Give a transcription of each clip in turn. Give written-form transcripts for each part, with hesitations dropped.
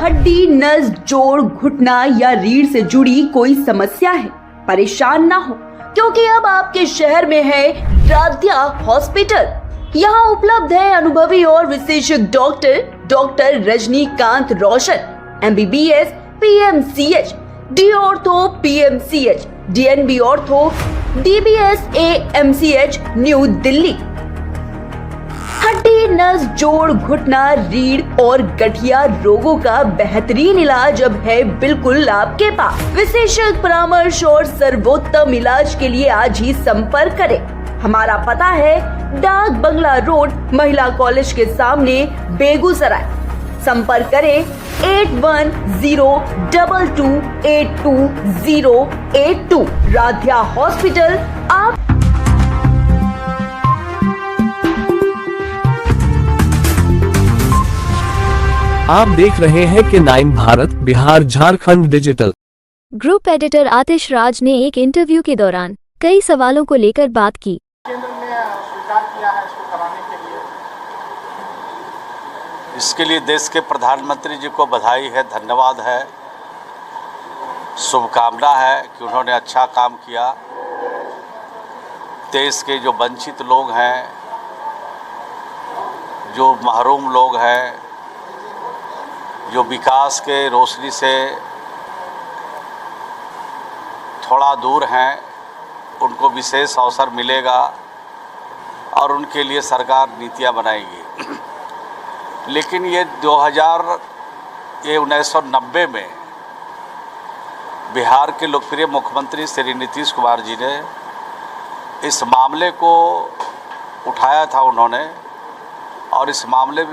हड्डी, नस, जोड़, घुटना या रीढ़ से जुड़ी कोई समस्या है, परेशान ना हो, क्योंकि अब आपके शहर में है राध्या हॉस्पिटल। यहाँ उपलब्ध है अनुभवी और विशेषज्ञ डॉक्टर रजनीकांत रोशन, MBBS, PMCH, D ortho PMCH, DNB ortho, DBS AMCH, new Delhi. हड्डी, नस, जोड़, घुटना, रीढ़ और गठिया रोगों का बेहतरीन इलाज अब है बिल्कुल आपके पास। विशेषज्ञ परामर्श और सर्वोत्तम इलाज के लिए आज ही संपर्क करें। हमारा पता है डाक बंगला रोड, महिला कॉलेज के सामने, बेगूसराय। संपर्क करें 8102282082। राध्या हॉस्पिटल। आप देख रहे हैं कि 9 Bharat Bihar Jharkhand digital. Group editor Atish Raj ने एक इंटरव्यू के दौरान कई सवालों को लेकर बात की। केंद्र ने स्वीकार किया है इसको कराने के लिए। इसके लिए देश के प्रधानमंत्री जी को बधाई है, धन्यवाद है, शुभकामना है कि उन्होंने अच्छा काम किया। देश के जो वंचित लोग हैं, जो महरूम लोग हैं, जो विकास के रोशनी से थोड़ा दूर हैं, उनको विशेष अवसर मिलेगा और उनके लिए सरकार नीतियां बनाएगी। लेकिन ये 1990 में बिहार के लोकप्रिय मुख्यमंत्री श्री नीतीश कुमार जी ने इस मामले को उठाया था उन्होंने, और इस मामले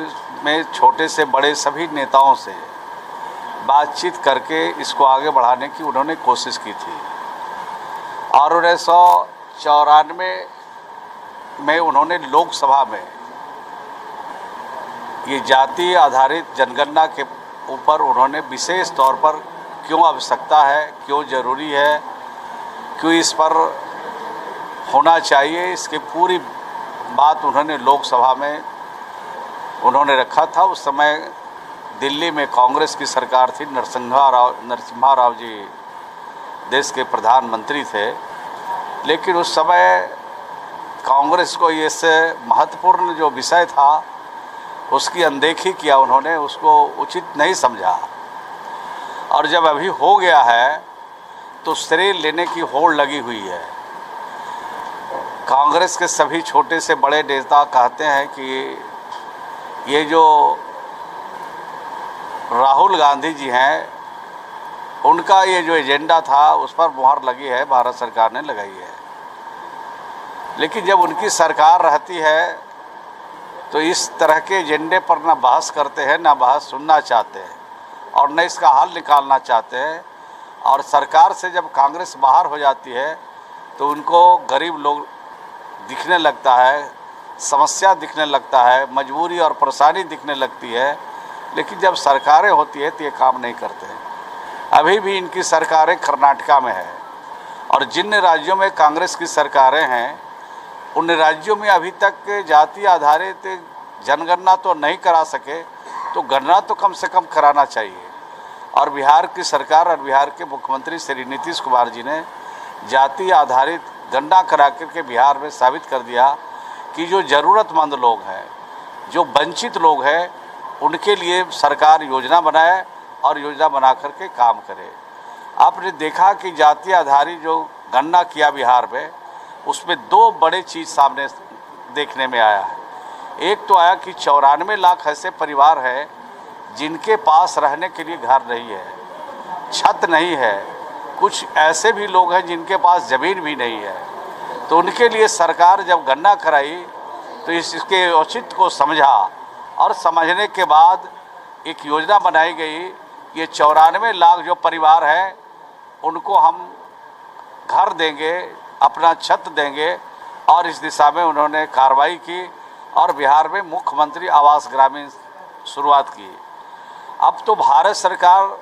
में छोटे से बड़े सभी नेताओं से बातचीत करके इसको आगे बढ़ाने की उन्होंने कोशिश की थी। और 1994 में उन्होंने लोकसभा में ये जाति आधारित जनगणना के ऊपर उन्होंने विशेष तौर पर क्यों आवश्यकता है, क्यों ज़रूरी है, क्यों इस पर होना चाहिए, इसकी पूरी बात उन्होंने लोकसभा में उन्होंने रखा था। उस समय दिल्ली में कांग्रेस की सरकार थी, नरसिम्हा राव जी देश के प्रधानमंत्री थे। लेकिन उस समय कांग्रेस को ये से महत्वपूर्ण जो विषय था उसकी अनदेखी किया, उन्होंने उसको उचित नहीं समझा। और जब अभी हो गया है तो श्रेय लेने की होड़ लगी हुई है। कांग्रेस के सभी छोटे से बड़े नेता कहते हैं कि ये जो राहुल गांधी जी हैं, उनका ये जो एजेंडा था उस पर मुहर लगी है, भारत सरकार ने लगाई है। लेकिन जब उनकी सरकार रहती है तो इस तरह के एजेंडे पर ना बहस करते हैं, ना बहस सुनना चाहते हैं और न इसका हल निकालना चाहते हैं। और सरकार से जब कांग्रेस बाहर हो जाती है तो उनको गरीब लोग दिखने लगता है, समस्या दिखने लगता है, मजबूरी और परेशानी दिखने लगती है। लेकिन जब सरकारें होती है तो ये काम नहीं करते हैं। अभी भी इनकी सरकारें कर्नाटका में है और जिन राज्यों में कांग्रेस की सरकारें हैं उन राज्यों में अभी तक जाति आधारित जनगणना तो नहीं करा सके, तो गणना तो कम से कम कराना चाहिए। और बिहार की सरकार और बिहार के मुख्यमंत्री श्री नीतीश कुमार जी ने जाति आधारित गणना करा करके बिहार में साबित कर दिया कि जो ज़रूरतमंद लोग हैं, जो वंचित लोग हैं, उनके लिए सरकार योजना बनाए और योजना बना करके काम करे। आपने देखा कि जाति आधारित जो गणना किया बिहार में, उसमें 2 बड़े चीज़ सामने देखने में आया है। एक तो आया कि 94 लाख ऐसे परिवार हैं जिनके पास रहने के लिए घर नहीं है, छत नहीं है। कुछ ऐसे भी लोग हैं जिनके पास ज़मीन भी नहीं है। तो उनके लिए सरकार जब गणना कराई तो इसके औचित्य को समझा और समझने के बाद एक योजना बनाई गई। ये 94 लाख जो परिवार हैं उनको हम घर देंगे, अपना छत देंगे, और इस दिशा में उन्होंने कार्रवाई की और बिहार में मुख्यमंत्री आवास ग्रामीण शुरुआत की। अब तो भारत सरकार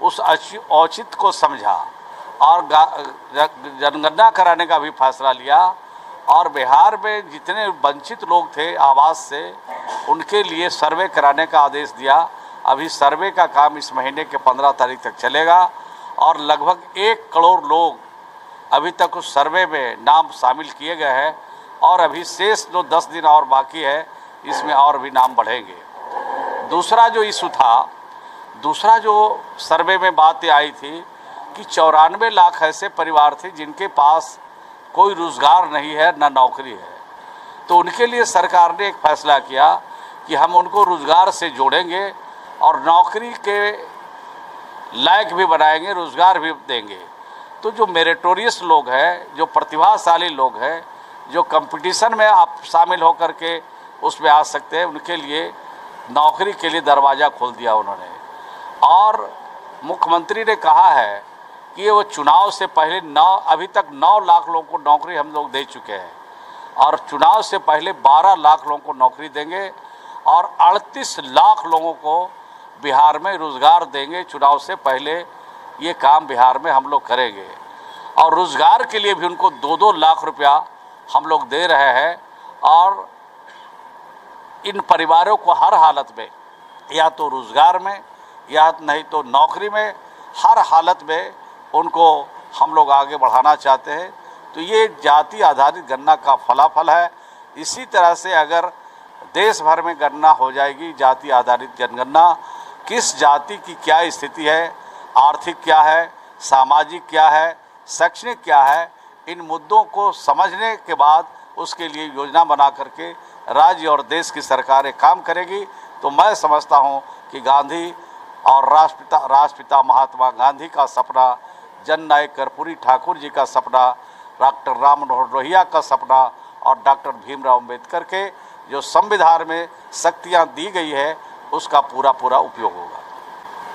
उस औचित्य को समझा और जनगणना कराने का भी फैसला लिया और बिहार में जितने वंचित लोग थे आवास से, उनके लिए सर्वे कराने का आदेश दिया अभी सर्वे का काम इस महीने के 15 तारीख तक चलेगा और लगभग 1 करोड़ लोग अभी तक उस सर्वे में नाम शामिल किए गए हैं और अभी शेष जो 10 दिन और बाकी है इसमें और भी नाम बढ़ेंगे। दूसरा जो इशू था, दूसरा जो सर्वे में बात आई थी कि 94 लाख ऐसे परिवार थे जिनके पास कोई रोज़गार नहीं है, ना नौकरी है। तो उनके लिए सरकार ने एक फैसला किया कि हम उनको रोज़गार से जोड़ेंगे और नौकरी के लायक भी बनाएंगे, रोज़गार भी देंगे। तो जो मेरिटोरियस लोग हैं, जो प्रतिभाशाली लोग हैं, जो कंपटीशन में आप शामिल होकर के उसमें आ सकते हैं, उनके लिए नौकरी के लिए दरवाज़ा खोल दिया उन्होंने। और मुख्यमंत्री ने कहा है कि वो चुनाव से पहले अभी तक 9 लाख लोगों को नौकरी हम लोग दे चुके हैं और चुनाव से पहले 12 लाख लोगों को नौकरी देंगे और 38 लाख लोगों को बिहार में रोज़गार देंगे। चुनाव से पहले ये काम बिहार में हम लोग करेंगे और रोज़गार के लिए भी उनको 2-2 लाख रुपया हम लोग दे रहे हैं। और इन परिवारों को हर हालत में, या तो रोज़गार में या नहीं तो नौकरी में, हर हालत में उनको हम लोग आगे बढ़ाना चाहते हैं। तो ये जाति आधारित गणना का फलाफल है। इसी तरह से अगर देश भर में गणना हो जाएगी, जाति आधारित जनगणना, किस जाति की क्या स्थिति है, आर्थिक क्या है, सामाजिक क्या है, शैक्षणिक क्या है, इन मुद्दों को समझने के बाद उसके लिए योजना बना करके राज्य और देश की सरकारें काम करेगी। तो मैं समझता हूँ कि गांधी और राष्ट्रपिता महात्मा गांधी का सपना, जननायक कर्पूरी ठाकुर जी का सपना, डॉक्टर राम मनोहर लोहिया का सपना और डॉक्टर भीमराव अम्बेडकर के जो संविधान में शक्तियाँ दी गई है उसका पूरा उपयोग होगा।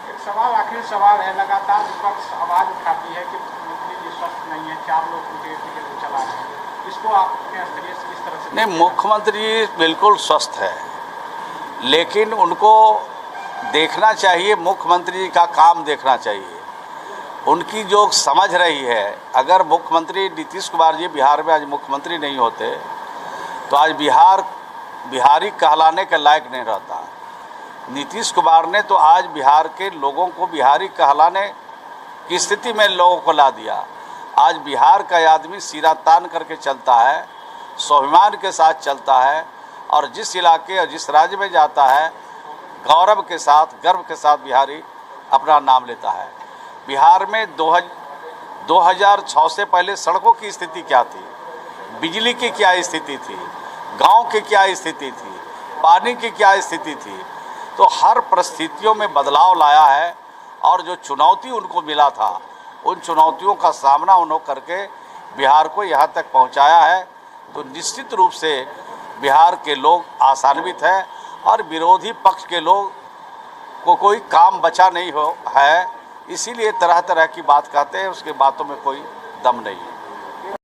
एक सवाल, आखिरी सवाल है, लगातार विपक्ष आवाज़ उठाती है कि मुख्यमंत्री जी स्वस्थ नहीं है, 4 लोग उनके टिकट चला रहे हैं, इसको आप अपने स्तरीय से किस तरह से? नहीं, मुख्यमंत्री बिल्कुल स्वस्थ है, लेकिन उनको देखना चाहिए, मुख्यमंत्री जी का काम देखना चाहिए। उनकी जो समझ रही है, अगर मुख्यमंत्री नीतीश कुमार जी बिहार में आज मुख्यमंत्री नहीं होते तो आज बिहारी कहलाने के लायक नहीं रहता। नीतीश कुमार ने तो आज बिहार के लोगों को बिहारी कहलाने की स्थिति में लोगों को ला दिया। आज बिहार का आदमी सिरा तान करके चलता है, स्वाभिमान के साथ चलता है और जिस इलाके और जिस राज्य में जाता है गौरव के साथ, गर्व के साथ बिहारी अपना नाम लेता है। बिहार में 2006 से पहले सड़कों की स्थिति क्या थी, बिजली की क्या स्थिति थी, गांव की क्या स्थिति थी, पानी की क्या स्थिति थी। तो हर परिस्थितियों में बदलाव लाया है और जो चुनौती उनको मिला था उन चुनौतियों का सामना उन्होंने करके बिहार को यहाँ तक पहुँचाया है। तो निश्चित रूप से बिहार के लोग आशान्वित हैं और विरोधी पक्ष के लोग को कोई काम बचा नहीं है, इसीलिए तरह तरह की बात कहते हैं, उसके बातों में कोई दम नहीं है।